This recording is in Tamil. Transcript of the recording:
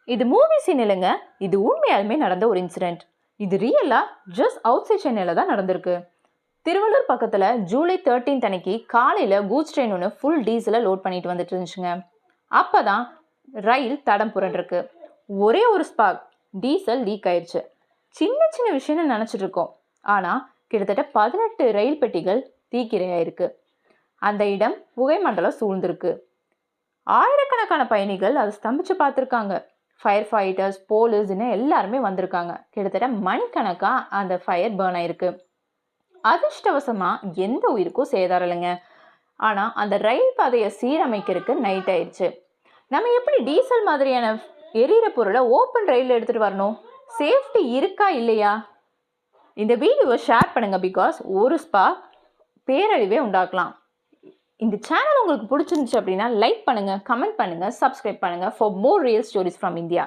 இது மூவி சீன் இல்லைங்க, இது உண்மையாலுமே நடந்த ஒரு இன்சிடென்ட். இது ரியலா ஜஸ்ட் அவுட் சைட் சென்னையில் தான் நடந்திருக்கு. திருவள்ளூர் பக்கத்தில் ஜூலை 13 அன்னைக்கு காலையில் கூட்ஸ் ட்ரெயின் ஒன்று ஃபுல் டீசலில் லோட் பண்ணிட்டு வந்துட்டு இருந்துச்சுங்க. அப்போ தான் ரயில் தடம் புரண்டிருக்கு. ஒரே ஒரு ஸ்பார்க், டீசல் லீக் ஆயிடுச்சு. சின்ன சின்ன விஷயம்னு நினச்சிட்டு இருக்கோம், ஆனால் கிட்டத்தட்ட 18 ரயில் பெட்டிகள் தீக்கிரையாயிருக்கு. அந்த இடம் புகை மண்டலம் சூழ்ந்திருக்கு. ஆயிரக்கணக்கான பயணிகள் அதை ஸ்தம்பிச்சு பார்த்துருக்காங்க. ஃபயர் ஃபைட்டர்ஸ், போலீஸ்ன்னு எல்லாருமே வந்திருக்காங்க. கிட்டத்தட்ட மணிக்கணக்காக அந்த ஃபயர் பேர்ன் ஆயிருக்கு. அதிர்ஷ்டவசமாக எந்த உயிருக்கும் சேதாரம் இல்லைங்க. ஆனால் அந்த ரயில் பாதையை சீரமைக்கிறதுக்கு நைட் ஆயிடுச்சு. நம்ம எப்படி டீசல் மாதிரியான எரியிற பொருளை ஓப்பன் ரயிலில் எடுத்துகிட்டு வரணும்? சேஃப்டி இருக்கா இல்லையா? இந்த வீடியோவை ஷேர் பண்ணுங்க, பிகாஸ் ஒரு ஸ்பார்க் பேரழிவே உண்டாக்கலாம். இந்த சேனல் உங்களுக்கு பிடிச்சிருந்துச்சு அப்படின்னா லைக் பண்ணுங்க, கமெண்ட் பண்ணுங்க, சப்ஸ்கிரைப் பண்ணுங்க for more real stories from India.